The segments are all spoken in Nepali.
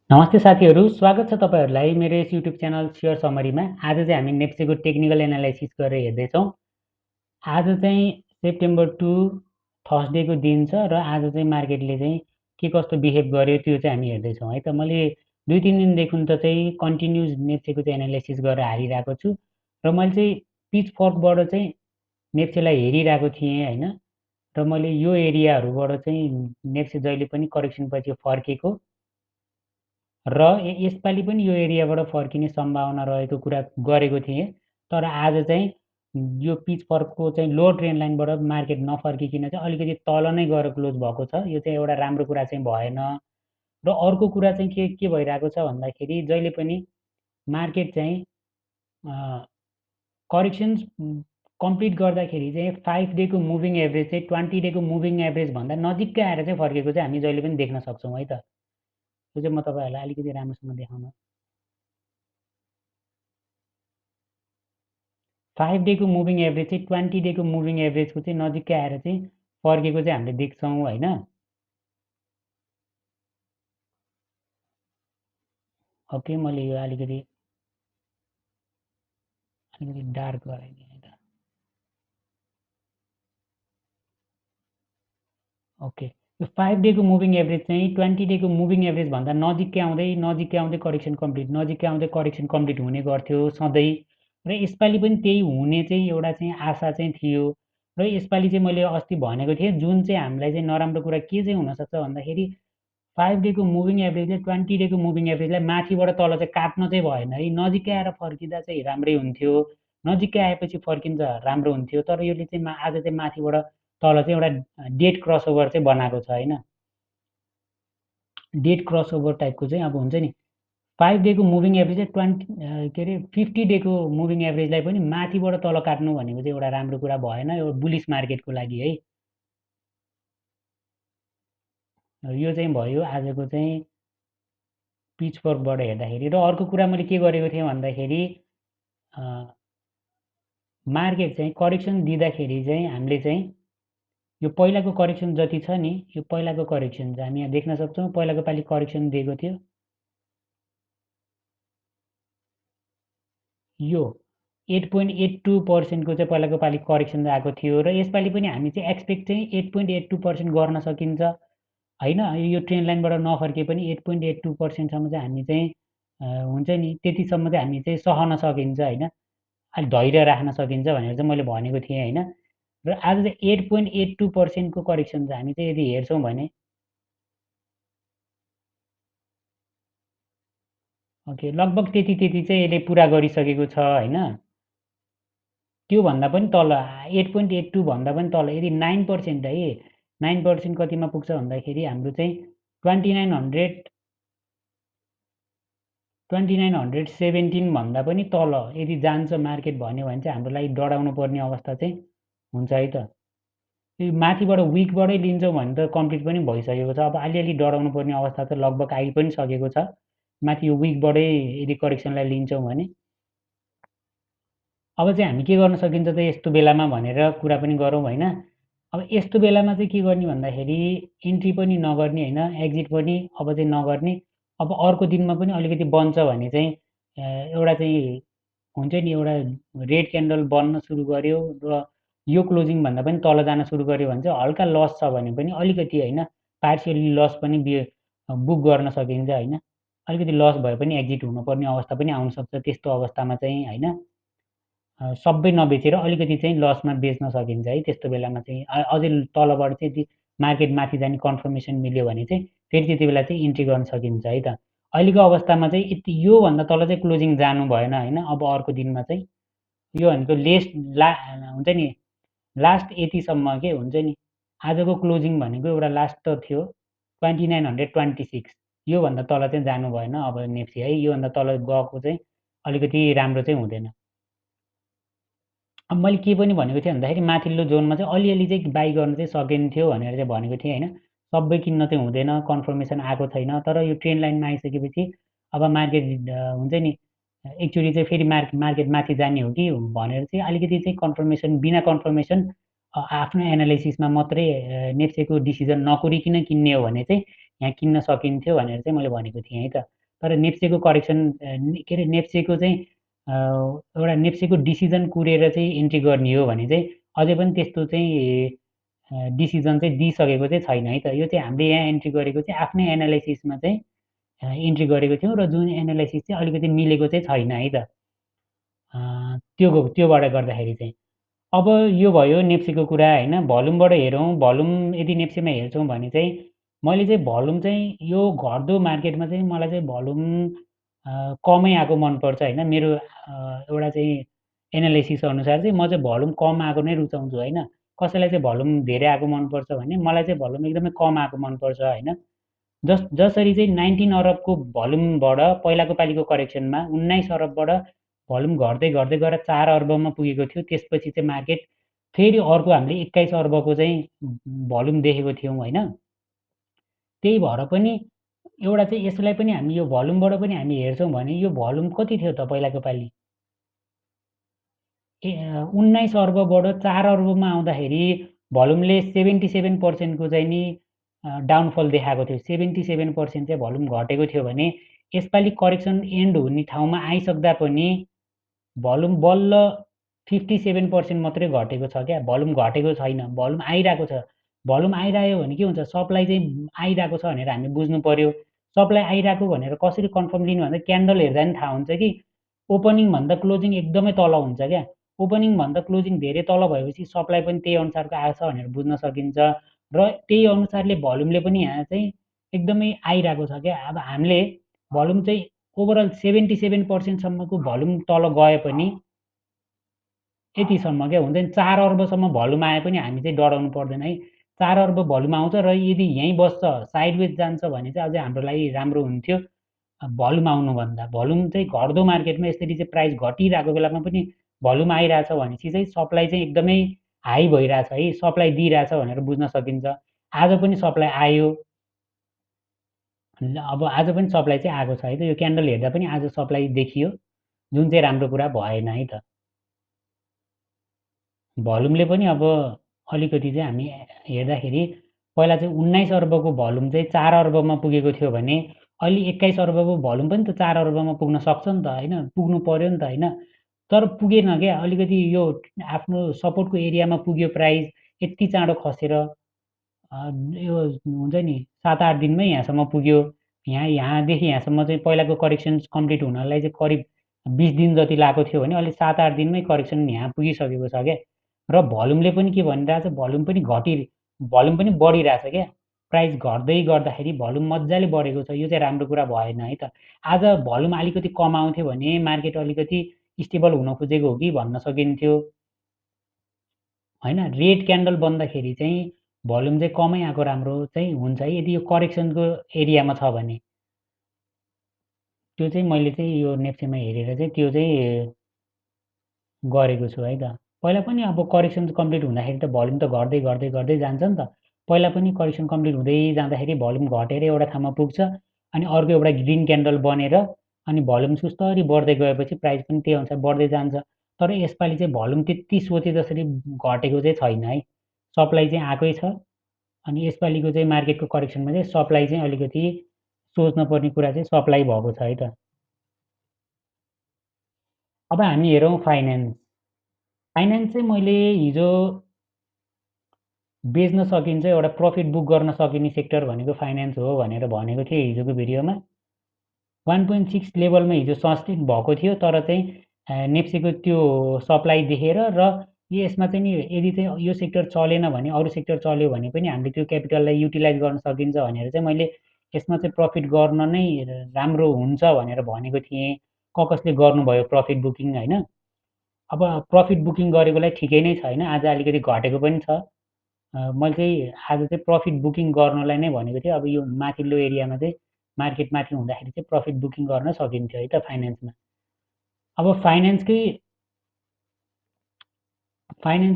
नमस्ते साथीहरू, स्वागत छ तपाईहरूलाई मेरो यस युट्युब च्यानल सेयर समरीमा। आज चाहिँ हामी नेप्सेको टेक्निकल एनालाइसिस गरेर हेर्दैछौँ। आज चाहिँ सेप्टेम्बर 2 थर्सडेको दिन छ र आज चाहिँ मार्केटले चाहिँ के कस्तो बिहेभ गर्यो त्यो चाहिँ हामी हेर्दैछौँ है त। मैले 2-3 दिनदेखि त चाहिँ कन्टिन्युस नेप्सेको चाहिँ एनालाइसिस गरेर हालिरहेको छु र मैले चाहिँ पिच फर्कबाट चाहिँ नेप्सेलाई हेरिरहेको थिएँ होइन। र मैले यो एरियाहरूबाट चाहिँ नेप्से जहिले पनि करेक्सनपछि फर्केको र यसपालि पनि यो एरियाबाट फर्किने सम्भावना रहेको कुरा गरेको थिएँ। तर आज चाहिँ यो पिच फर्कको चाहिँ लोवर ट्रेन्ड लाइनबाट मार्केट नफर्किकन चाहिँ अलिकति तल नै गएर क्लोज भएको छ। यो चाहिँ एउटा राम्रो कुरा चाहिँ भएन। र अर्को कुरा चाहिँ के भइरहेको छ भन्दाखेरि जहिले पनि मार्केट चाहिँ करेक्सन्स कम्प्लिट गर्दाखेरि चाहिँ 5 डेको मुभिङ एभरेज चाहिँ 20 डेको मुभिङ एभरेज भन्दा नजिकै आएर चाहिँ फर्केको चाहिँ हामी जहिले पनि देख्न सक्छौँ है त। यो चाहिँ म तपाईँहरूलाई अलिकति राम्रोसँग देखाउन 5 डेको मुभिङ एभरेज चाहिँ 20 डेको मुभिङ एभरेजको चाहिँ नजिकै आएर चाहिँ फर्केको चाहिँ हामीले देख्छौँ होइन। ओके, मैले यो अलिकति डार्क गराइदिएँ है त। ओके, यो 5 डेको मुभिङ एभरेज चाहिँ 20 डेको मुभिङ एभरेज भन्दा नजिकै आउँदै करेक्सन कम्प्लिट हुने गर्थ्यो सधैँ। र यसपालि पनि त्यही हुने चाहिँ एउटा चाहिँ आशा चाहिँ थियो। र यसपालि चाहिँ मैले अस्ति भनेको थिएँ जुन चाहिँ हामीलाई चाहिँ नराम्रो कुरा के चाहिँ हुनसक्छ भन्दाखेरि 5 डेको मुभिङ एभरेजले 20 डेको मुभिङ एभरेजलाई माथिबाट तल चाहिँ काट्न चाहिँ भएन है। नजिकै आएर फर्किँदा चाहिँ राम्रै हुन्थ्यो। नजिकै आएपछि फर्किन्छ राम्रो हुन्थ्यो। तर यसले चाहिँ आज चाहिँ माथिबाट तल चाहिँ एउटा डेड क्रसओभर चाहिँ बनाएको छ होइन। डेड क्रसओभर टाइपको चाहिँ अब हुन्छ नि 5 डेको मुभिङ एभरेज चाहिँ 50 डेको मुभिङ एभरेजलाई पनि माथिबाट तल काट्नु भनेको चाहिँ एउटा राम्रो कुरा भएन एउटा बुलिस मार्केटको लागि है। यो चाहिँ भयो आजको चाहिँ पिचफोर्कबाट हेर्दाखेरि। र अर्को कुरा मैले के गरेको थिएँ भन्दाखेरि मार्केट चाहिँ करेक्सन दिँदाखेरि चाहिँ हामीले चाहिँ यो पहिलाको करेक्सन जति छ नि यो पहिलाको करेक्सन चाहिँ हामी यहाँ देख्न सक्छौँ। पहिलाको पालि करेक्सन दिएको थियो यो 8.82% को चाहिँ पहिलाको पालि करेक्सन आएको थियो र यसपालि पनि हामी चाहिँ एक्सपेक्ट चाहिँ 8.82% गर्न सकिन्छ होइन। यो ट्रेन्ड लाइनबाट नफर्के पनि 8.82%सम्म चाहिँ हामी चाहिँ हुन्छ नि त्यतिसम्म चाहिँ हामी चाहिँ सहन सकिन्छ होइन। अलिक धैर्य राख्न सकिन्छ भनेर चाहिँ मैले भनेको थिएँ होइन। र आज चाहिँ 8.82%को करेक्सन चाहिँ हामी चाहिँ यदि हेर्छौँ भने ओके लगभग त्यति चाहिँ यसले पुरा गरिसकेको छ होइन। त्योभन्दा पनि तल 8.82 भन्दा पनि तल यदि 9% है 9% कतिमा पुग्छ भन्दाखेरि हाम्रो चाहिँ 2917 भन्दा पनि तल यदि जान्छ मार्केट भन्यो भने चाहिँ हाम्रो लागि डराउनु पर्ने अवस्था चाहिँ हुन्छ है त। यो माथिबाट विकबाटै लिन्छौँ भने त कम्प्लिट पनि भइसकेको छ। अब अलिअलि डराउनु पर्ने अवस्था त लगभग आइ पनि सकेको छ। माथि यो विकबाटै यदि करेक्सनलाई लिन्छौँ भने अब चाहिँ हामी के गर्न सकिन्छ त यस्तो बेलामा भनेर कुरा पनि गरौँ होइन। अब यस्तो बेलामा चाहिँ के गर्ने भन्दाखेरि इन्ट्री पनि नगर्ने होइन एक्जिट पनि अब चाहिँ नगर्ने। अब अर्को दिनमा पनि अलिकति बन्छ भने चाहिँ एउटा चाहिँ हुन्छ नि एउटा रेड क्यान्डल बन्न सुरु गर्यो र यो क्लोजिङभन्दा पनि तल जान सुरु गर्यो भने चाहिँ हल्का लस छ भने पनि अलिकति होइन पार्सियली लस पनि बुक गर्न सकिन्छ होइन। अलिकति लस भए पनि एक्जिट हुनुपर्ने अवस्था पनि आउनसक्छ। त्यस्तो अवस्थामा चाहिँ होइन सबै नबेचेर अलिकति चाहिँ लसमा बेच्न सकिन्छ है। त्यस्तो बेलामा चाहिँ अझै तलबाट चाहिँ यदि मार्केट माथि जाने कन्फर्मेसन मिल्यो भने चाहिँ फेरि त्यति बेला चाहिँ इन्ट्री गर्न सकिन्छ है त। अहिलेको अवस्थामा चाहिँ यति योभन्दा तल चाहिँ क्लोजिङ जानु भएन होइन। अब अर्को दिनमा चाहिँ यो भनेको हुन्छ नि लास्ट यतिसम्म के हुन्छ नि आजको क्लोजिङ भनेको एउटा लास्ट त थियो 2926 योभन्दा तल चाहिँ जानु भएन अब नेप्सी है। योभन्दा तल गएको चाहिँ अलिकति राम्रो चाहिँ हुँदैन। अब मैले के पनि भनेको थिएँ भन्दाखेरि माथिल्लो जोनमा चाहिँ अलिअलि चाहिँ बाई गर्न चाहिँ सकिन्थ्यो भनेर चाहिँ भनेको थिएँ होइन। सबै किन्न चाहिँ हुँदैन कन्फर्मेसन आएको छैन। तर यो ट्रेन्ड लाइनमा आइसकेपछि अब मार्केट हुन्छ नि एकचोटि चाहिँ फेरि मार्केट माथि जाने हो कि भनेर चाहिँ अलिकति चाहिँ कन्फर्मेसन बिना कन्फर्मेसन आफ्नो एनालाइसिसमा मात्रै नेप्सेको डिसिजन नकोरिकन किन्ने हो भने चाहिँ यहाँ किन्न सकिन्थ्यो भनेर चाहिँ मैले भनेको थिएँ है त। तर नेप्सेको करेक्सन के अरे नेप्सेको चाहिँ एउटा नेप्सेको डिसिजन कुरेर चाहिँ इन्ट्री गर्ने हो भने चाहिँ अझै पनि त्यस्तो चाहिँ डिसिजन चाहिँ दिइसकेको चाहिँ छैन है त। यो चाहिँ हामीले यहाँ इन्ट्री गरेको चाहिँ आफ्नै एनालाइसिसमा चाहिँ इन्ट्री गरेको थियौँ र जुन एनालाइसिस चाहिँ अलिकति मिलेको चाहिँ छैन है त। त्योबाट गर्दाखेरि चाहिँ। अब यो भयो नेप्सीको कुरा होइन। भोल्युमबाट हेरौँ, भोल्युम यदि नेप्सीमा हेर्छौँ भने चाहिँ मैले चाहिँ भोल्युम चाहिँ यो घट्दो मार्केटमा चाहिँ मलाई चाहिँ भोल्युम कमै आएको मनपर्छ होइन। मेरो एउटा चाहिँ एनालाइसिस अनुसार चाहिँ म चाहिँ भोल्युम कम आएको नै रुचाउँछु होइन। कसैलाई चाहिँ भोल्युम धेरै आएको मनपर्छ भने मलाई चाहिँ भोल्युम एकदमै कम आएको मनपर्छ होइन। जसरी चाहिँ 19 अरबको भोल्युमबाट पहिलाको पालिको करेक्सनमा 19 अरबबाट भोल्युम घट्दै घट्दै गएर 4 अर्बमा पुगेको थियो। त्यसपछि चाहिँ मार्केट फेरि अर्को हामीले 21 अर्बको चाहिँ भोल्युम देखेको थियौँ होइन। त्यही भएर पनि एउटा चाहिँ यसलाई पनि हामी यो भोल्युमबाट पनि हामी हेर्छौँ भने यो भोल्युम कति थियो त पहिलाको पालि? 19 अर्बबाट 4 अर्बमा आउँदाखेरि भोल्युमले 77% को चाहिँ नि डाउनफल देखाएको थियो। 77% चाहिँ भोल्युम घटेको थियो भने यसपालि करेक्सन एन्ड हुने ठाउँमा आइसक्दा पनि भोल्युम बल्ल 57% मात्रै घटेको छ क्या। भोल्युम घटेको छैन, भोल्युम आइरहेको छ। भोल्युम आइरह्यो भने के हुन्छ, सप्लाई चाहिँ आइरहेको छ भनेर हामी बुझ्नु पर्यो। सप्लाई आइरहेको भनेर कसरी कन्फर्म लिनु भन्दा क्यान्डल हेर्दा नि थाहा हुन्छ कि ओपनिङभन्दा क्लोजिङ एकदमै तल हुन्छ क्या। ओपनिङभन्दा क्लोजिङ धेरै तल भएपछि सप्लाई पनि त्यही अनुसारको आएको छ भनेर बुझ्न सकिन्छ र त्यही अनुसारले भोल्युमले पनि यहाँ चाहिँ एकदमै आइरहेको छ क्या। अब हामीले भोल्युम चाहिँ ओभरअल 77%सम्मको भोल्युम तल गए पनि यतिसम्म क्या हुँदैन। 4 अर्बसम्म भोल्युम आए पनि हामी चाहिँ डराउनु पर्दैन है। 4 अर्ब भोल्युम आउँछ र यदि यहीँ बस्छ, साइडवेज जान्छ भने चाहिँ अझै हाम्रो लागि राम्रो हुन्थ्यो भोल्युम आउनुभन्दा। भोल्युम चाहिँ घट्दो मार्केटमा यसरी चाहिँ प्राइस घटिरहेको बेलामा पनि भोल्युम आइरहेछ भनेपछि चाहिँ सप्लाई चाहिँ एकदमै हाई भइरहेछ है, सप्लाई दिइरहेछ भनेर बुझ्न सकिन्छ। आज पनि सप्लाई आयो। अब आज पनि सप्लाई चाहिँ आएको छ है त। यो क्यान्डल हेर्दा पनि आज सप्लाई देखियो, जुन चाहिँ राम्रो कुरा भएन है त। भोल्युमले पनि अब अलिकति चाहिँ हामी हेर्दाखेरि पहिला चाहिँ 19 अर्बको भोल्युम चाहिँ 4 अर्बमा पुगेको थियो भने अहिले 21 अर्बको भोल्युम पनि त 4 अर्बमा पुग्न सक्छ नि त होइन, पुग्नु पर्यो नि त होइन। तर पुगेन क्या, अलिकति यो आफ्नो सपोर्टको एरियामा पुग्यो प्राइस, यति चाँडो खसेर यो हुन्छ नि 7-8 दिनमै यहाँसम्म पुग्यो। यहाँदेखि यहाँसम्म चाहिँ पहिलाको करेक्सन कम्प्लिट हुनलाई चाहिँ करिब 20 दिन जति लागेको थियो भने अहिले 7-8 दिनमै करेक्सन यहाँ पुगिसकेको छ क्या। र भोल्युमले पनि के भनिरहेछ, भोल्युम पनि बढिरहेछ क्या। प्राइस घट्दै गर्दाखेरि भोल्युम मजाले बढेको छ। यो चाहिँ राम्रो कुरा भएन है त। आज भोल्युम अलिकति कम आउँथ्यो भने मार्केट अलिकति स्टेबल हुन खोजेको हो कि भन्न सकिन्थ्यो होइन। रेड क्यान्डल बन्दाखेरि चाहिँ भोल्युम चाहिँ कमै आएको राम्रो चाहिँ हुन्छ है, यदि यो करेक्सनको एरियामा छ भने। त्यो चाहिँ मैले चाहिँ यो नेप्सेमा हेरेर चाहिँ त्यो चाहिँ गरेको छु है त। पहिला पनि अब करेक्सन कम्प्लिट हुँदाखेरि त भोल्युम त घट्दै घट्दै गर्दै जान्छ नि त। पहिला पनि करेक्सन कम्प्लिट हुँदै जाँदाखेरि भोल्युम घटेर एउटा ठाउँमा पुग्छ, अनि अर्को एउटा ग्रिन क्यान्डल बनेर अनि भोल्युम सुस्तरी बढ्दै गएपछि प्राइस पनि त्यही अनुसार बढ्दै जान्छ। तर यसपालि चाहिँ भोल्युम त्यति सोचे जसरी घटेको चाहिँ छैन है। सप्लाई चाहिँ आएकै छ। अनि यसपालिको चाहिँ मार्केटको करेक्सनमा चाहिँ सप्लाई चाहिँ अलिकति सोच्नुपर्ने कुरा चाहिँ सप्लाई भएको छ है त। अब हामी हेरौँ फाइनेन्स। फाइनेन्स चाहिँ मैले हिजो बेच्न सकिन्छ, एउटा प्रफिट बुक गर्न सकिने सेक्टर भनेको फाइनेन्स हो भनेर भनेको थिएँ हिजोको भिडियोमा। 1.6 लेभलमा हिजो सस्टेन भएको थियो, तर चाहिँ नेप्सीको त्यो सप्लाई देखेर र यसमा चाहिँ नि यदि चाहिँ यो सेक्टर चलेन भने अरू सेक्टर चल्यो भने पनि हामीले त्यो क्यापिटललाई युटिलाइज गर्न सकिन्छ भनेर चाहिँ मैले यसमा चाहिँ प्रफिट गर्न नै राम्रो हुन्छ भनेर भनेको थिएँ। कसले गर्नुभयो प्रफिट बुकिङ होइन। अब प्रफिट बुकिङ गरेकोलाई ठिकै नै छ होइन, आज अलिकति घटेको पनि छ। मैले चाहिँ आज चाहिँ प्रफिट बुकिङ गर्नलाई नै भनेको थिएँ। अब यो माथिल्लो एरियामा चाहिँ मार्केट माथि हुँदाखेरि चाहिँ प्रफिट बुकिङ गर्न सकिन्थ्यो है त फाइनेन्समा। अब फाइनेन्स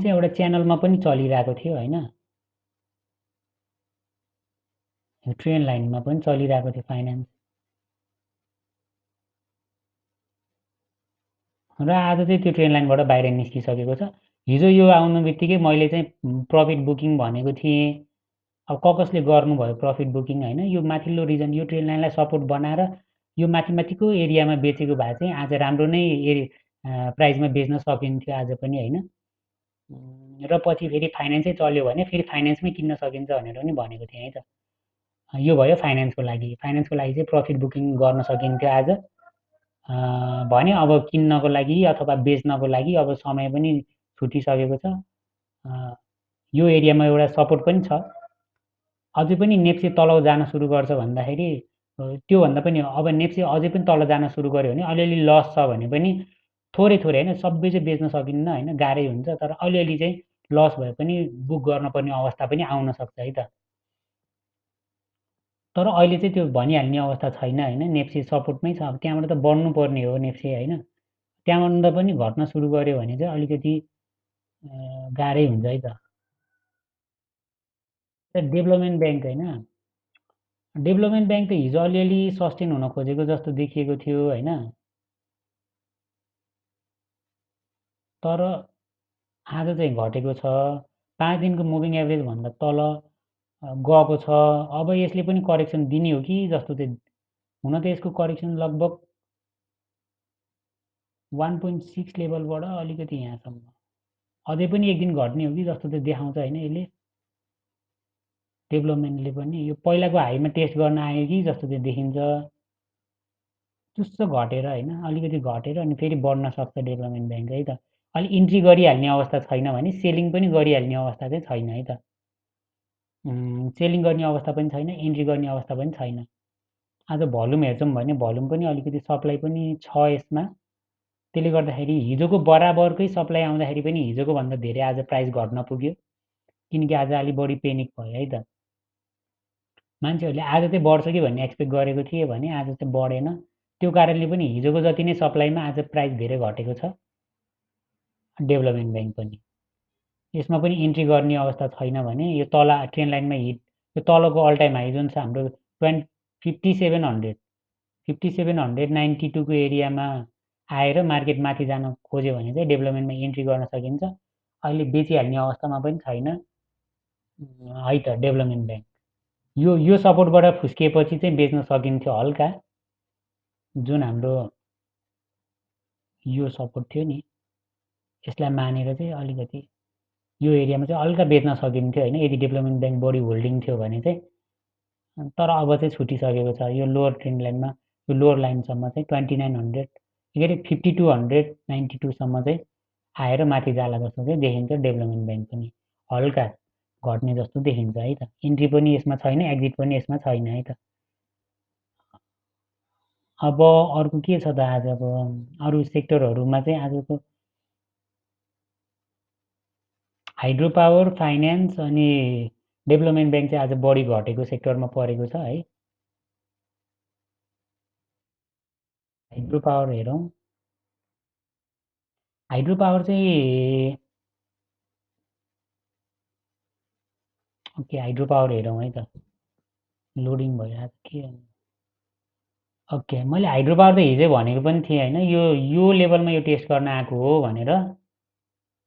चाहिँ एउटा च्यानलमा पनि चलिरहेको थियो होइन, ट्रेन लाइनमा पनि चलिरहेको थियो फाइनेन्स। र आज चाहिँ त्यो ट्रेन लाइनबाट बाहिर निस्किसकेको छ। हिजो यो आउनु बित्तिकै मैले चाहिँ प्रफिट बुकिङ भनेको थिएँ। अब कसले गर्नुभयो प्रफिट बुकिङ होइन, यो माथिल्लो रिजन यो ट्रेन लाइनलाई सपोर्ट बनाएर यो माथिको एरियामा बेचेको भए चाहिँ आज राम्रो नै प्राइसमा बेच्न सकिन्थ्यो आज पनि होइन। र पछि फेरि फाइनेन्सै चल्यो भने फेरि फाइनेन्समै किन्न सकिन्छ भनेर पनि भनेको थिएँ है त। यो भयो फाइनेन्सको लागि चाहिँ प्रफिट बुकिङ गर्न सकिन्थ्यो आज भने अब किन्नको लागि अथवा बेच्नको लागि अब समय पनि छुटिसकेको छ। यो एरियामा एउटा सपोर्ट पनि छ। अझै पनि नेप्से तल जान सुरु गर्छ भन्दाखेरि त्योभन्दा पनि अब नेप्से अझै पनि तल जान सुरु गर्यो भने अलिअलि लस छ भने पनि थोरै थोरै होइन, सबै चाहिँ बेच्न सकिन्न होइन, गाह्रै हुन्छ। तर अलिअलि चाहिँ लस भए पनि बुक गर्नुपर्ने अवस्था पनि आउन सक्छ है त। तर अहिले चाहिँ त्यो भनिहाल्ने अवस्था छैन होइन, नेप्से सपोर्टमै छ। अब त्यहाँबाट त बढ्नुपर्ने हो नेप्से होइन, त्यहाँबाट पनि घट्न सुरु गर्यो भने चाहिँ अलिकति गाह्रै हुन्छ है त। डेभलपमेन्ट ब्याङ्क होइन, डेभलपमेन्ट ब्याङ्क त हिजो अलिअलि सस्टेन हुन खोजेको जस्तो देखिएको थियो होइन, तर आज चाहिँ घटेको छ। 5 दिनको मुभिङ एभरेजभन्दा तल गएको छ। अब यसले पनि करेक्सन दिने हो कि जस्तो चाहिँ हुन त यसको करेक्सन लगभग 1.6 लेभलबाट अलिकति यहाँसम्म अझै पनि एक दिन घट्ने हो कि जस्तो चाहिँ देखाउँछ होइन यसले। डेभलपमेन्टले पनि यो पहिलाको हाईमा टेस्ट गर्न आयो कि जस्तो चाहिँ देखिन्छ। चुस्सो घटेर होइन, अलिकति घटेर अनि फेरि बढ्न सक्छ डेभलपमेन्ट ब्याङ्क है त। अलिक इन्ट्री गरिहाल्ने अवस्था छैन भने सेलिङ पनि गरिहाल्ने अवस्था चाहिँ छैन है त। सेलिङ गर्ने अवस्था पनि छैन, इन्ट्री गर्ने अवस्था पनि छैन। आज भोल्युम हेर्छौँ भने भोल्युम पनि अलिकति सप्लाई पनि छ यसमा। त्यसले गर्दाखेरि हिजोको बराबरकै सप्लाई आउँदाखेरि पनि हिजोको भन्दा धेरै आज प्राइस घट्न पुग्यो, किनकि आज अलिक बढी पेनिक भयो है त। मान्छेहरूले आज चाहिँ बढ्छ कि भन्ने एक्सपेक्ट गरेको थिए भने आज चाहिँ बढेन। त्यो कारणले पनि हिजोको जति नै सप्लाईमा आज प्राइस धेरै घटेको छ डेभलपमेन्ट ब्याङ्क पनि। यसमा पनि इन्ट्री गर्ने अवस्था छैन भने यो तल ट्रेन लाइनमा हिट, यो तलको अल टाइम हाई जुन छ हाम्रो 5700 5792को एरियामा आएर मार्केट माथि जान खोज्यो भने चाहिँ डेभलपमेन्टमा इन्ट्री गर्न सकिन्छ। अहिले बेचिहाल्ने अवस्थामा पनि छैन है त डेभलपमेन्ट ब्याङ्क। यो सपोर्टबाट फुस्किएपछि चाहिँ बेच्न सकिन्थ्यो हल्का, जुन हाम्रो यो सपोर्ट थियो नि यसलाई मानेर चाहिँ अलिकति यो एरियामा चाहिँ हल्का बेच्न सकिन्थ्यो होइन, यदि डेभलपमेन्ट ब्याङ्क बढी होल्डिङ थियो भने चाहिँ। तर अब चाहिँ छुटिसकेको छ यो लोवर ट्रेन्ड लाइनमा, यो लोवर लाइनसम्म चाहिँ 2900 के अरे 5292 चाहिँ आएर माथि जाला जस्तो चाहिँ देखिन्छ डेभलपमेन्ट ब्याङ्क पनि हल्का घट्ने जस्तो देखिन्छ है त। इन्ट्री पनि यसमा छैन, एक्जिट पनि यसमा छैन है त। अब अर्को के छ त आजको अरू सेक्टरहरूमा चाहिँ आजको हाइड्रो पावर, फाइनेन्स अनि डेभलपमेन्ट ब्याङ्क चाहिँ आज बढी घटेको सेक्टरमा परेको छ है। हाइड्रो पावर हेरौँ, हाइड्रो पावर चाहिँ ओके हाइड्रो पावर हेरौँ है त, लोडिङ भइरहेको के ओके। मैले हाइड्रो पावर त हिजै भनेको पनि थिएँ होइन, यो लेभलमा यो टेस्ट गर्न आएको हो भनेर।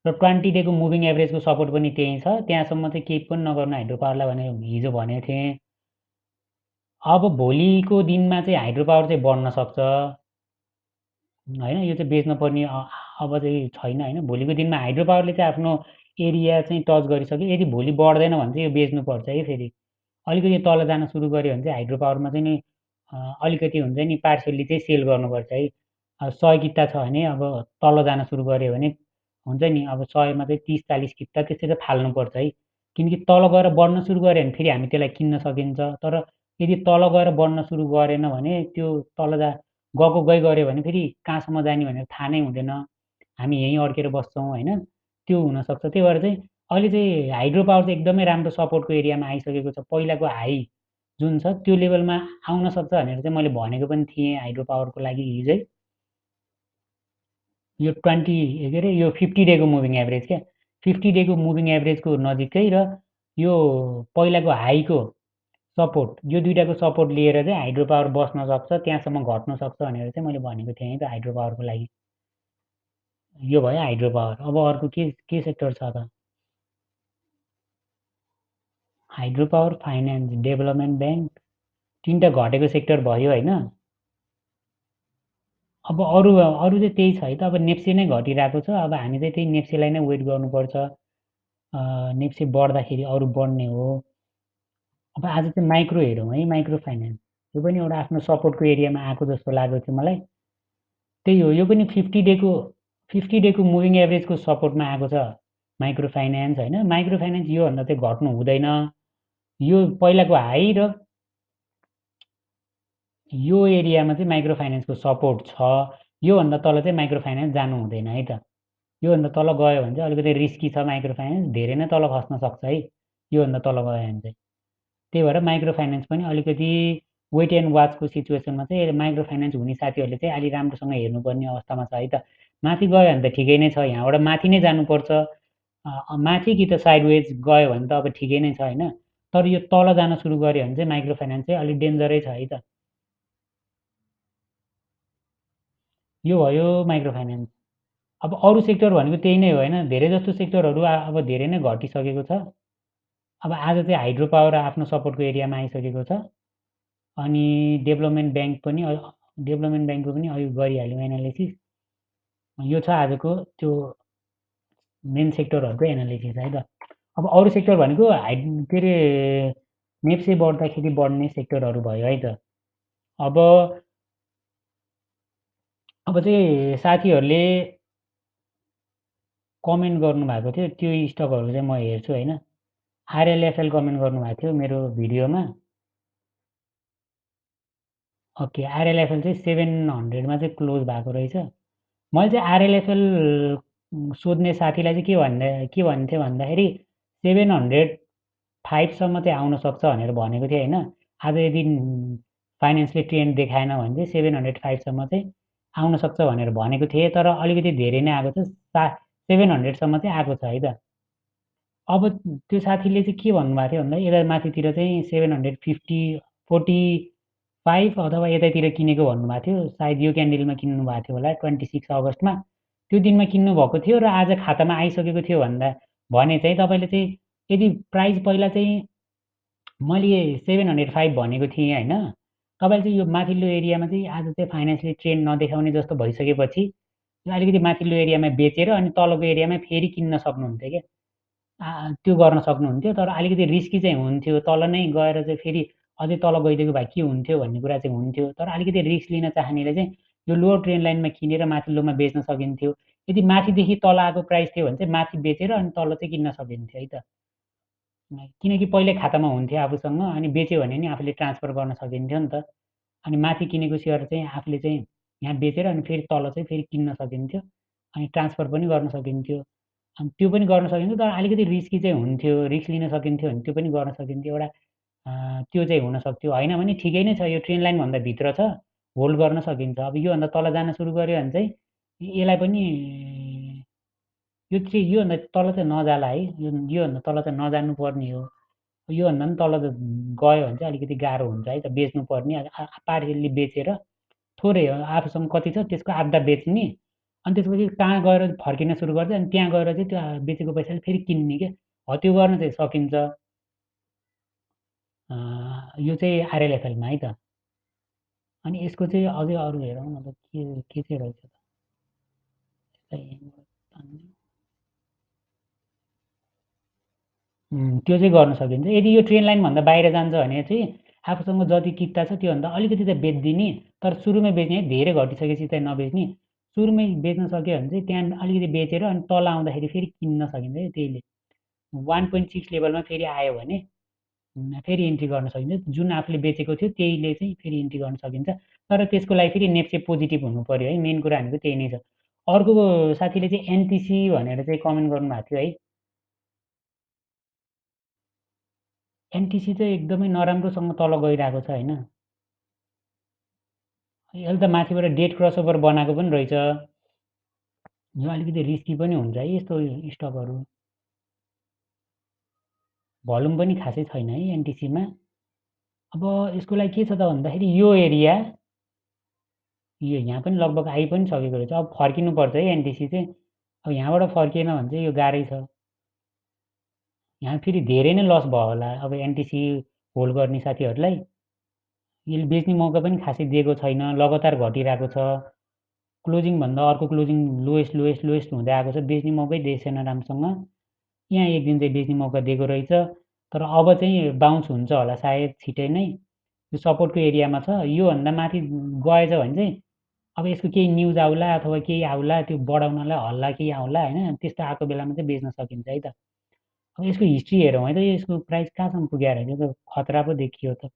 र 20 डेको मुभिङ एभरेजको सपोर्ट पनि त्यही छ, त्यहाँसम्म चाहिँ केही पनि नगर्नु हाइड्रो पावरलाई भने हिजो भनेको थिएँ। अब भोलिको दिनमा चाहिँ हाइड्रो पावर चाहिँ बढ्न सक्छ होइन, यो चाहिँ बेच्नुपर्ने अब चाहिँ छैन होइन। भोलिको दिनमा हाइड्रो पावरले चाहिँ आफ्नो एरिया चाहिँ टच गरिसक्यो, यदि भोलि बढ्दैन भने चाहिँ यो बेच्नुपर्छ है। फेरि अलिकति तल जान सुरु गऱ्यो भने चाहिँ हाइड्रो पावरमा चाहिँ नि अलिकति हुन्छ नि पार्सियल्ली चाहिँ सेल गर्नुपर्छ है। अब 100 किता छ भने अब तल जान सुरु गऱ्यो भने हुन्छ नि अब 100मा चाहिँ 30-40 किता त्यसरी फाल्नुपर्छ है। किनकि तल गएर बढ्न सुरु गऱ्यो भने फेरि हामी त्यसलाई किन्न सकिन्छ। तर यदि तल गएर बढ्न सुरु गरेन भने त्यो तल गएको गऱ्यो भने फेरि कहाँसम्म जाने भनेर थाहा नै हुँदैन, हामी यहीँ अड्केर बस्छौँ होइन, त्यो हुनसक्छ। त्यही भएर चाहिँ अहिले चाहिँ हाइड्रो पावर चाहिँ एकदमै राम्रो सपोर्टको एरियामा आइसकेको छ। पहिलाको हाई जुन छ त्यो लेभलमा आउन सक्छ भनेर चाहिँ मैले भनेको पनि थिएँ हाइड्रो पावरको लागि हिजै। यो 20 के अरे यो 50 डेको मुभिङ एभरेज क्या, 50 डेको मुभिङ एभरेजको नजिकै र यो पहिलाको हाईको सपोर्ट, यो दुइटाको सपोर्ट लिएर चाहिँ हाइड्रो पावर बस्न सक्छ, त्यहाँसम्म घट्न सक्छ भनेर चाहिँ मैले भनेको थिएँ त हाइड्रो पावरको लागि। यो भयो हाइड्रो पावर। अब अर्को के सेक्टर छ त? Hydro power finance development bank 3टा घटेको सेक्टर भयो होइन। अब अरू अरू चाहिँ त्यही छ है त। अब नेप्से नै घटिरहेको छ। अब हामी चाहिँ त्यही नेप्सेलाई नै वेट गर्नुपर्छ। नेप्से बढ्दाखेरि अरू बढ्ने हो। अब आज चाहिँ माइक्रो हेरौँ है, माइक्रो फाइनेन्स यो पनि एउटा आफ्नो सपोर्टको एरियामा आएको जस्तो लागेको थियो मलाई। त्यही हो, यो पनि 50 डेको मुभिङ एभरेजको सपोर्टमा आएको छ माइक्रो फाइनेन्स होइन। माइक्रो फाइनेन्स योभन्दा चाहिँ घट्नु हुँदैन। यो पहिलाको हाई र यो एरियामा चाहिँ माइक्रो फाइनेन्सको सपोर्ट छ। योभन्दा तल चाहिँ माइक्रो फाइनेन्स जानु हुँदैन है त। योभन्दा तल गयो भने चाहिँ अलिकति रिस्की छ माइक्रो फाइनेन्स, धेरै नै तल खस्न सक्छ है योभन्दा तल गयो भने चाहिँ। त्यही भएर माइक्रो फाइनेन्स पनि अलिकति वेट एन्ड वाचको सिचुएसनमा चाहिँ माइक्रो फाइनेन्स हुने साथीहरूले चाहिँ अलि राम्रोसँग हेर्नुपर्ने अवस्थामा छ है त। माथि गयो भने त ठिकै नै छ, यहाँबाट माथि नै जानुपर्छ। माथि कि त साइडवेज गयो भने त अब ठिकै नै छ होइन। तर यो तल जान सुरु गऱ्यो भने चाहिँ माइक्रो फाइनेन्स चाहिँ अलिक डेन्जरै छ है त। यो भयो माइक्रो फाइनेन्स। अब अरू सेक्टर भनेको त्यही नै हो होइन। धेरै जस्तो सेक्टरहरू अब धेरै नै घटिसकेको छ। अब आज चाहिँ हाइड्रो पावर आफ्नो सपोर्टको एरियामा आइसकेको छ। अनि डेभलपमेन्ट ब्याङ्कको पनि अघि गरिहाल्यौँ एनालिसिस। यो छ आजको त्यो मेन सेक्टरहरूको एनालिसिस है त। अब अरू सेक्टर भनेको के अरे नेप्से बढ्दाखेरि बढ्ने सेक्टरहरू भयो है त। अब अब चाहिँ साथीहरूले कमेन्ट गर्नुभएको थियो, त्यो स्टकहरू चाहिँ म हेर्छु होइन। आरएलएफएल कमेन्ट गर्नुभएको थियो मेरो भिडियोमा। ओके, आरएलएफएल चाहिँ 700मा चाहिँ क्लोज भएको रहेछ। मैले चाहिँ आरएलएफएल सोध्ने साथीलाई चाहिँ के भन्थेँ भन्दाखेरि 705सम्म चाहिँ आउन सक्छ भनेर भनेको थिएँ होइन। आज यदि फाइनेन्सले ट्रेन्ड देखाएन भने चाहिँ 705सम्म चाहिँ आउन सक्छ भनेर भनेको थिएँ। तर अलिकति धेरै नै आएको छ, 700सम्म चाहिँ आएको छ है त। अब त्यो साथीले चाहिँ के भन्नुभएको थियो भन्दा यता माथितिर चाहिँ 745 अथवा यतैतिर किनेको भन्नुभएको थियो। सायद यो क्यान्डलमा किन्नु भएको थियो होला 26 अगस्तमा। त्यो दिनमा किन्नुभएको थियो र आज खातामा आइसकेको थियो भने चाहिँ तपाईँले चाहिँ यदि प्राइस पहिला चाहिँ मैले 705 भनेको थिएँ होइन। तपाईँले चाहिँ यो माथिल्लो एरियामा चाहिँ आज चाहिँ फाइनेन्सले ट्रेन्ड नदेखाउने जस्तो भइसकेपछि अलिकति माथिल्लो एरियामा बेचेर अनि तलको एरियामा फेरि किन्न सक्नुहुन्थ्यो क्या। त्यो गर्न सक्नुहुन्थ्यो। तर अलिकति रिस्की चाहिँ हुन्थ्यो। तल नै गएर चाहिँ फेरि अझै तल गइदिएको भए के हुन्थ्यो भन्ने कुरा चाहिँ हुन्थ्यो। तर अलिकति रिस्क लिन चाहनेले चाहिँ यो लोवर ट्रेन्ड लाइनमा किनेर माथिल्लोमा बेच्न सकिन्थ्यो। यदि माथिदेखि तल आएको प्राइस थियो भने चाहिँ माथि बेचेर अनि तल चाहिँ किन्न सकिन्थ्यो है त। किनकि पहिल्यै खातामा हुन्थ्यो आफूसँग अनि बेच्यो भने नि आफूले ट्रान्सफर गर्न सकिन्थ्यो नि त। अनि माथि किनेको सेयर चाहिँ आफूले चाहिँ यहाँ बेचेर अनि फेरि तल चाहिँ फेरि किन्न सकिन्थ्यो। अनि ट्रान्सफर पनि गर्न सकिन्थ्यो। अनि त्यो पनि गर्न सकिन्थ्यो, तर अलिकति रिस्की चाहिँ हुन्थ्यो। रिस्क लिन सकिन्थ्यो भने त्यो पनि गर्न सकिन्थ्यो। एउटा त्यो चाहिँ हुनसक्थ्यो। होइन भने ठिकै नै छ, यो ट्रेन्ड लाइनभन्दा भित्र छ, होल्ड गर्न सकिन्छ। अब योभन्दा तल जान सुरु गऱ्यो भने चाहिँ यसलाई पनि यो चाहिँ योभन्दा तल चाहिँ नजाला है। योभन्दा तल चाहिँ नजानु पर्ने हो। योभन्दा पनि तल गयो भने चाहिँ अलिकति गाह्रो हुन्छ है त, बेच्नुपर्ने। पार्सियल्ली बेचेर थोरै हो आफूसँग कति छ त्यसको आधा बेच्ने। अनि त्यसपछि कहाँ गएर फर्किन सुरु गर्छ अनि त्यहाँ गएर चाहिँ त्यो बेचेको पैसाले फेरि किन्ने क्या। हो त्यो गर्न चाहिँ सकिन्छ। यो चाहिँ आरएलएफएलमा है त। अनि यसको चाहिँ अझै अरू हेरौँ न त के चाहिँ रहेछ त। यसलाई यहीँबाट तान्ने। त्यो चाहिँ गर्न सकिन्छ। यदि यो ट्रेन लाइनभन्दा बाहिर जान्छ भने चाहिँ आफूसँग जति किता छ त्योभन्दा अलिकति चाहिँ बेचिदिने। तर सुरुमै बेच्ने है, धेरै घटिसकेपछि चाहिँ नबेच्ने। सुरुमै बेच्न सक्यो भने चाहिँ त्यहाँ अलिकति बेचेर अनि तल आउँदाखेरि फेरि किन्न सकिन्छ है त्यहीले। 1.6 लेभलमा फेरि आयो भने फेरि इन्ट्री गर्न सकिन्छ। जुन आफूले बेचेको थियो त्यहीले चाहिँ फेरि इन्ट्री गर्न सकिन्छ। तर त्यसको लागि फेरि नेप्से पोजिटिभ हुनु पऱ्यो है। मेन कुरा भनेको त्यही नै छ। अर्को साथीले चाहिँ एनटिसी भनेर चाहिँ कमेन्ट गर्नुभएको थियो है। एनटिसी चाहिँ एकदमै नराम्रोसँग तल गइरहेको छ होइन। यसले त माथिबाट डेट क्रसओभर बनाएको पनि रहेछ। यो अलिकति रिस्की पनि हुन्छ है यस्तो स्टकहरू। भोल्युम पनि खासै छैन है एनटिसीमा। अब यसको लागि के छ त भन्दाखेरि यो एरिया यो यहाँ पनि लगभग आइ पनि सकेको रहेछ। अब फर्किनुपर्छ है एनटिसी चाहिँ। अब यहाँबाट फर्किएन भने चाहिँ यो गाह्रै छ। यहाँ फेरि धेरै नै लस भयो होला अब एनटिसी होल्ड गर्ने साथीहरूलाई। यसले बेच्ने मौका पनि खासै दिएको छैन, लगातार घटिरहेको छ। क्लोजिङभन्दा अर्को क्लोजिङ लोएस्ट लोएस्ट लोएस्ट हुँदै आएको छ, बेच्ने मौकै दिएको छैन राम्रोसँग। यहाँ एक दिन चाहिँ बेच्ने मौका दिएको रहेछ, तर अब चाहिँ बााउन्स हुन्छ होला सायद छिटै नै। यो सपोर्टको एरियामा छ, योभन्दा माथि गएछ भने चाहिँ अब यसको केही न्युज आउला अथवा केही आउला, त्यो बढाउनलाई हल्ला केही आउला होइन, त्यस्तो आएको बेलामा चाहिँ बेच्न सकिन्छ है त। अब यसको हिस्ट्री हेरौँ है त, यसको प्राइस कहाँसम्म पुगेर रहेछ त, खतरा पो देखियो त।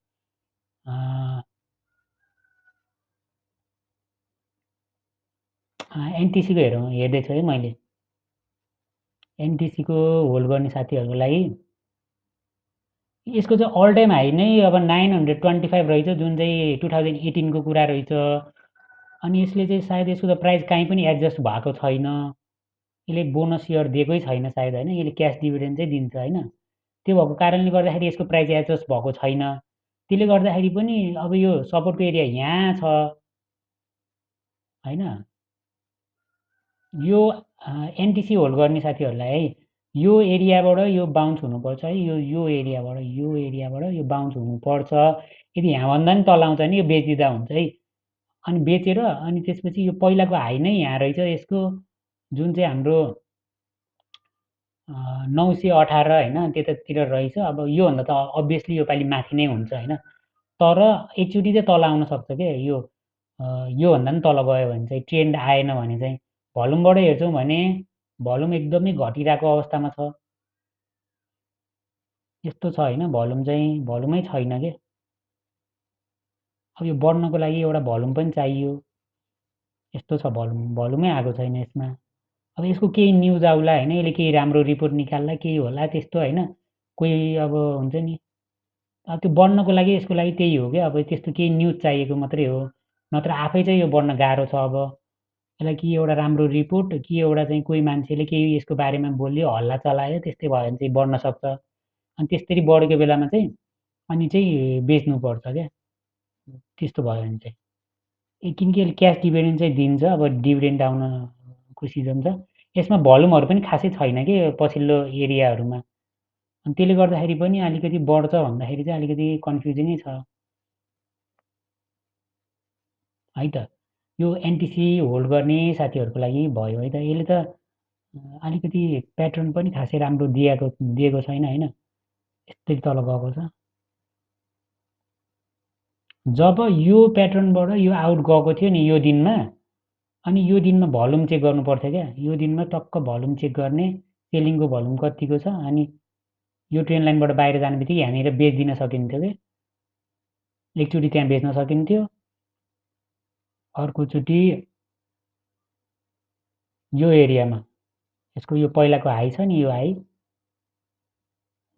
एनटिसीको हेरौँ, हेर्दैछु है मैले। एनटिसीको होल्ड गर्ने साथीहरूको लागि यसको चाहिँ अल टाइम हाई नै अब 925 रहेछ, जुन चाहिँ 2018को कुरा रहेछ। अनि यसले चाहिँ सायद यसको त प्राइस काहीँ पनि एडजस्ट भएको छैन। यसले बोनस सेयर दिएकै छैन सायद होइन, यसले क्यास डिभिडेन्ड चाहिँ दिन्छ होइन। त्यो भएको कारणले गर्दाखेरि यसको प्राइस एडजस्ट भएको छैन। त्यसले गर्दाखेरि पनि अब यो सपोर्टको एरिया यहाँ छ होइन। यो एनटिसी होल्ड गर्ने साथीहरूलाई है, यो एरियाबाट यो बााउन्स हुनुपर्छ है, यो एरियाबाट यो बााउन्स हुनुपर्छ। यदि यहाँभन्दा नि तल आउँछ भने यो बेचिदिँदा हुन्छ है। अनि बेचेर अनि त्यसपछि यो पहिलाको हाई नै यहाँ रहेछ यसको, जुन चाहिँ हाम्रो 918 होइन त्यतातिर रहेछ। अब योभन्दा त अभियसली योपालि माथि नै हुन्छ होइन, तर एकचोटि चाहिँ तल आउन सक्छ क्या यो। योभन्दा पनि तल गयो भने चाहिँ, ट्रेन्ड आएन भने चाहिँ। भोल्युमबाट हेर्छौँ भने भोल्युम एकदमै घटिरहेको अवस्थामा छ। यस्तो छ होइन, भोल्युम चाहिँ भोल्युमै छैन क्या। अब यो बढ्नको लागि एउटा भोल्युम पनि चाहियो, यस्तो छ भोल्युम, भोल्युमै आएको छैन यसमा। अब यसको केही न्युज आउला होइन, यसले केही राम्रो रिपोर्ट निकाल्ला केही होला त्यस्तो होइन। कोही अब हुन्छ नि, अब त्यो बढ्नको लागि यसको लागि त्यही हो क्या, अब त्यस्तो केही न्युज चाहिएको मात्रै हो, नत्र आफै चाहिँ यो बढ्न गाह्रो छ। अब यसलाई कि एउटा राम्रो रिपोर्ट कि एउटा चाहिँ कोही मान्छेले केही यसको बारेमा बोल्यो हल्ला चलायो, त्यस्तै भयो भने चाहिँ बढ्न सक्छ। अनि त्यसरी बढेको बेलामा चाहिँ अनि चाहिँ बेच्नुपर्छ क्या, त्यस्तो भयो भने चाहिँ। किनकि यसले क्यास डिभिडेन्ड चाहिँ दिन्छ, अब डिभिडेन्ड आउनको सिजन छ। यसमा भोल्युमहरू पनि खासै छैन कि पछिल्लो एरियाहरूमा। अनि त्यसले गर्दाखेरि पनि अलिकति बढ्छ भन्दाखेरि चाहिँ अलिकति कन्फ्युजनै छ है त। यो एनटिसी होल्ड गर्ने साथीहरूको लागि भयो है त। यसले त अलिकति प्याटर्न पनि खासै राम्रो दिएको छैन होइन, यस्तै तल गएको छ। जब यो प्याटर्नबाट यो आउट गएको थियो नि यो दिनमा, अनि यो दिनमा भोल्युम चेक गर्नुपर्थ्यो क्या। यो दिनमा टक्क भोल्युम चेक गर्ने, सेलिङको भोल्युम कतिको छ, अनि यो ट्रेन लाइनबाट बाहिर जाने बित्तिकै यहाँनिर बेचिदिन सकिन्थ्यो कि, एकचोटि त्यहाँ बेच्न सकिन्थ्यो। अर्कोचोटि यो एरियामा, यसको यो पहिलाको हाई छ नि, यो हाई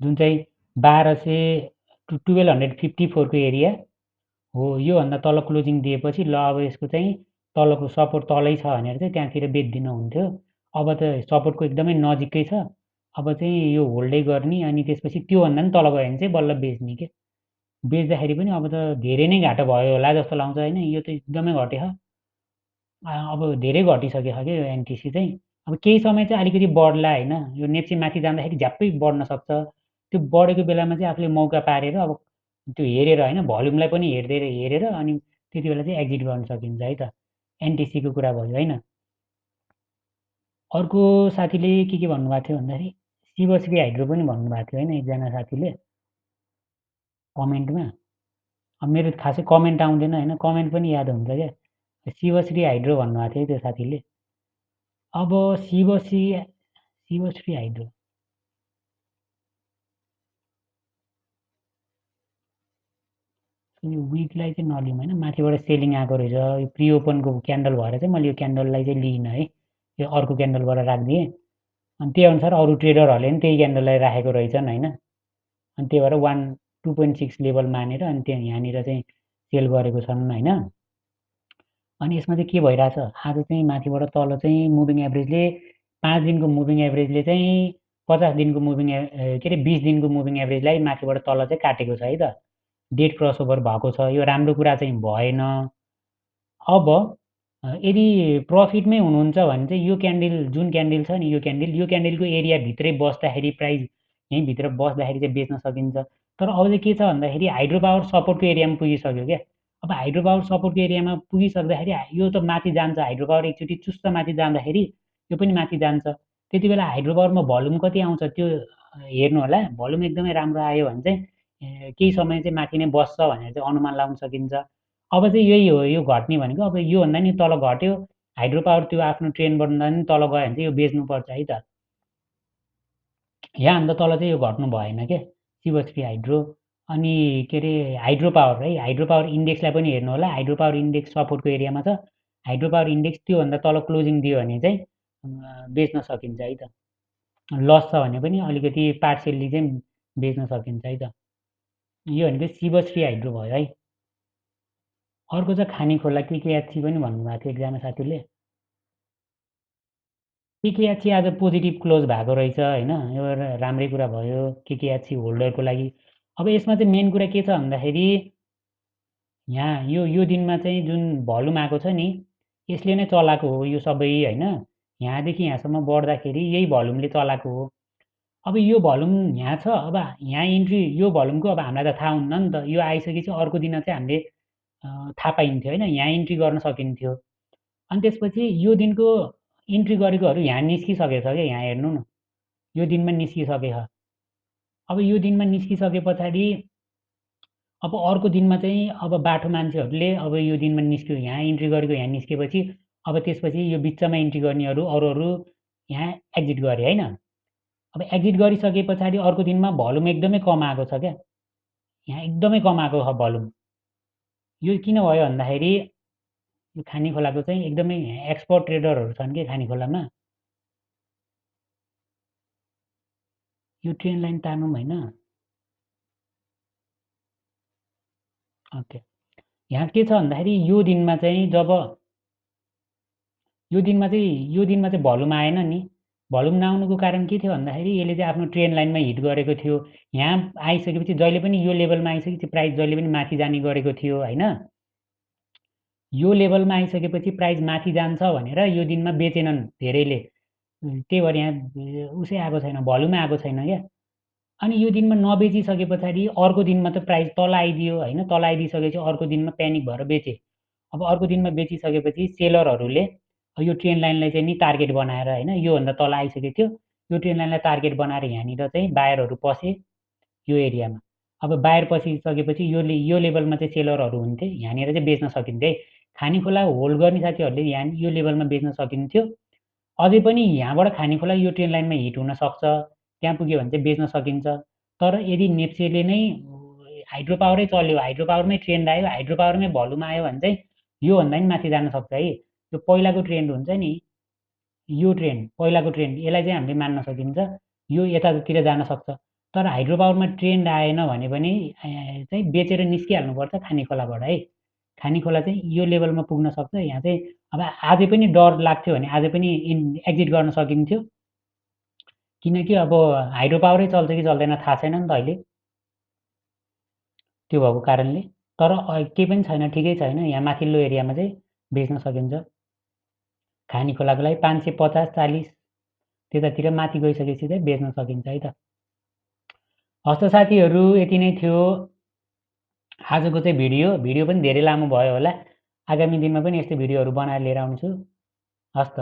जुन चाहिँ 1254को एरिया हो, योभन्दा तल क्लोजिङ दिएपछि ल अब यसको चाहिँ तलको सपोर्ट तलै छ भनेर चाहिँ त्यहाँतिर बेचिदिनु हुन्थ्यो। अब त सपोर्टको एकदमै नजिकै छ, अब चाहिँ यो होल्डै गर्ने, अनि त्यसपछि त्योभन्दा पनि तल गयो भने चाहिँ बल्ल बेच्ने के। बेच्दाखेरि पनि अब त धेरै नै घाटा भयो होला जस्तो लाग्छ होइन, यो त एकदमै घट्यो। अब धेरै घटिसकेको छ क्या यो एनटिसी चाहिँ। अब केही समय चाहिँ अलिकति बढ्ला होइन, यो नेप्से माथि जाँदाखेरि झ्याप्पै बढ्न सक्छ। त्यो बढेको बेलामा चाहिँ आफूले मौका पारेर अब त्यो हेरेर होइन, भोल्युमलाई पनि हेरेर अनि त्यति बेला चाहिँ एक्जिट गर्न सकिन्छ है त। एनटिसीको कुरा भयो होइन। अर्को साथीले के भन्नुभएको थियो भन्दाखेरि शिवश्री हाइड्रो पनि भन्नुभएको थियो होइन एकजना साथीले कमेन्टमा। अब मेरो खासै कमेन्ट आउँदैन होइन, कमेन्ट पनि याद हुन्छ क्या। शिवश्री हाइड्रो भन्नुभएको थियो त्यो साथीले। अब शिवश्री हाइड्रो यो विकलाई चाहिँ नलिउँ होइन, माथिबाट सेलिङ आएको रहेछ। यो प्रि ओपनको क्यान्डल भएर चाहिँ मैले यो क्यान्डललाई चाहिँ लिइनँ है, यो अर्को क्यान्डलबाट राखिदिएँ। अनि त्यही अनुसार अरू ट्रेडरहरूले पनि त्यही क्यान्डललाई राखेको रहेछन् होइन। अनि त्यही भएर 2.6 लेभल मानेर अनि त्यहाँ यहाँनिर चाहिँ सेल गरेको छन् होइन। अनि यसमा चाहिँ के भइरहेछ, आज चाहिँ माथिबाट तल चाहिँ मुभिङ एभरेजले 5 दिनको मुभिङ एभरेजले चाहिँ 50 दिनको के अरे 20 दिनको मुभिङ एभरेजलाई माथिबाट तल चाहिँ काटेको छ है त। डेट क्रसओभर भएको छ, यो राम्रो कुरा चाहिँ भएन। अब यदि प्रफिटमै हुनुहुन्छ भने चाहिँ यो क्यान्डल जुन क्यान्डल छ नि, यो क्यान्डलको एरियाभित्रै बस्दाखेरि प्राइस यहीँभित्र बस्दाखेरि चाहिँ बेच्न सकिन्छ। तर अब चाहिँ के छ भन्दाखेरि हाइड्रो पावर सपोर्टको एरियामा पुगिसक्यो क्या। अब हाइड्रो पावर सपोर्टको एरियामा पुगिसक्दाखेरि यो त माथि जान्छ, हाइड्रो पावर एकचोटि चुस्त माथि जाँदाखेरि यो पनि माथि जान्छ। त्यति बेला हाइड्रो पावरमा भोल्युम कति आउँछ त्यो हेर्नु होला। भोल्युम एकदमै राम्रो आयो भने चाहिँ केही समय चाहिँ माथि नै बस्छ भनेर चाहिँ अनुमान लगाउन सकिन्छ। अब चाहिँ यही हो यो घट्ने भनेको। अब योभन्दा नि तल घट्यो, हाइड्रो पावर त्यो आफ्नो ट्रेन्डभन्दा नि तल गयो भने चाहिँ यो बेच्नुपर्छ है त। यहाँभन्दा तल चाहिँ यो घट्नु भएन क्या, शिवश्री हाइड्रो। अनि के अरे हाइड्रो पावर है, हाइड्रो पावर इन्डेक्सलाई पनि हेर्नु होला। हाइड्रो पावर इन्डेक्स सपोर्टको एरियामा छ। हाइड्रो पावर इन्डेक्स त्योभन्दा तल क्लोजिङ दियो भने चाहिँ बेच्न सकिन्छ है त। लस छ भने पनि अलिकति पार्सियल्ली चाहिँ बेच्न सकिन्छ है त। यो भनेको शिवश्री हाइड्रो भयो है। अर्को चाहिँ खानीखोला केकेएचसी पनि भन्नुभएको थियो एकजना साथीले। केकेएचसी आज पोजिटिभ क्लोज भएको रहेछ होइन, यो राम्रै कुरा भयो केकेएचसी होल्डरको लागि। अब यसमा चाहिँ मेन कुरा के छ भन्दाखेरि यहाँ यो दिनमा चाहिँ जुन भोल्युम आएको छ नि, यसले नै चलाएको हो यो सबै होइन। यहाँदेखि यहाँसम्म बढ्दाखेरि यही भोल्युमले चलाएको हो। अब यो भोल्युम यहाँ छ, अब यहाँ इन्ट्री यो भोल्युमको अब हामीलाई त थाहा हुन्न नि त। यो आइसकेपछि अर्को दिन चाहिँ हामीले थाहा पाइन्थ्यो होइन, यहाँ इन्ट्री गर्न सकिन्थ्यो। अनि त्यसपछि यो दिनको इन्ट्री गरेकोहरू यहाँ निस्किसकेछ क्या, यहाँ हेर्नु न, यो दिनमा निस्किसकेछ। अब यो दिनमा निस्किसके पछाडि अब अर्को दिनमा चाहिँ अब बाठो मान्छेहरूले अब यो दिनमा निस्क्यो, यहाँ इन्ट्री गरेको यहाँ निस्केपछि अब त्यसपछि यो बिचमा इन्ट्री गर्नेहरू अरू यहाँ एक्जिट गरे होइन। अब एक्जिट गरिसके पछाडि अर्को दिनमा भोल्युम एकदमै कम आएको छ क्या, यहाँ एकदमै कम आएको छ भोल्युम। यो किन भयो भन्दाखेरि यो खानीखोलाको चाहिँ एकदमै एक्सपर्ट ट्रेडरहरू छन् कि खानीखोलामा। यो ट्रेन लाइन तानौँ होइन। ओके, यहाँ के छ भन्दाखेरि यो दिनमा चाहिँ भोल्युम आएन नि। भोल्युम नआउनुको कारण के थियो भन्दाखेरि यसले चाहिँ आफ्नो ट्रेन लाइनमा हिट गरेको थियो। यहाँ आइसकेपछि जहिले पनि यो लेभलमा आइसकेपछि प्राइस जहिले पनि माथि जाने गरेको थियो होइन। यो लेभलमा आइसकेपछि प्राइस माथि जान्छ भनेर यो दिनमा बेचेनन् धेरैले। त्यही भएर यहाँ उसै आएको छैन, भोल्युमै आएको छैन क्या। अनि यो दिनमा नबेचिसके पछाडि अर्को दिनमा त प्राइस तल आइदियो होइन, तल आइदिइसकेपछि अर्को दिनमा प्यानिक भएर बेचे। अब अर्को दिनमा बेचिसकेपछि सेलरहरूले यो ट्रेन लाइनलाई चाहिँ नि टार्गेट बनाएर होइन, योभन्दा तल आइसकेको थियो, यो ट्रेन लाइनलाई टार्गेट बनाएर यहाँनिर चाहिँ बायरहरू पसे यो एरियामा। अब बाहिर पसिसकेपछि यो लेभलमा चाहिँ सेलरहरू हुन्थे, यहाँनिर चाहिँ बेच्न सकिन्थे है। खानीखोला होल्ड गर्ने साथीहरूले यहाँ यो लेभलमा बेच्न सकिन्थ्यो। अझै पनि यहाँबाट खानीखोला यो ट्रेन लाइनमा हिट हुनसक्छ, त्यहाँ पुग्यो भने चाहिँ बेच्न सकिन्छ। तर यदि नेप्सेले नै हाइड्रो पावरै चल्यो, हाइड्रो पावरमै ट्रेन्ड आयो, हाइड्रो पावरमै भोल्युम आयो भने चाहिँ योभन्दा पनि माथि जान सक्छ है। यो पहिलाको ट्रेन्ड हुन्छ नि, यो ट्रेन्ड पहिलाको ट्रेन्ड यसलाई चाहिँ हामीले मान्न सकिन्छ, यो यतातिर जान सक्छ। तर हाइड्रो पावरमा ट्रेन्ड आएन भने पनि चाहिँ बेचेर निस्किहाल्नुपर्छ खानीखोलाबाट है। खानीखोला चाहिँ यो लेभलमा पुग्न सक्छ। यहाँ चाहिँ अब आजै पनि डर लाग्थ्यो भने आजै पनि एक्जिट गर्न सकिन्थ्यो, किनकि अब हाइड्रो पावरै चल्छ कि चल्दैन थाहा छैन नि त अहिले, त्यो भएको कारणले। तर केही पनि छैन, ठिकै छ होइन, यहाँ माथिल्लो एरियामा चाहिँ बेच्न सकिन्छ। खानीखोलाको लागि 550 40 त्यतातिर माथि गइसकेपछि चाहिँ बेच्न सकिन्छ है त। हस्त साथीहरू यति नै थियो आजको चाहिँ भिडियो पनि धेरै लामो भयो होला। आगामी दिनमा पनि यस्तै भिडियोहरू बनाएर लिएर आउँछु। हस्त।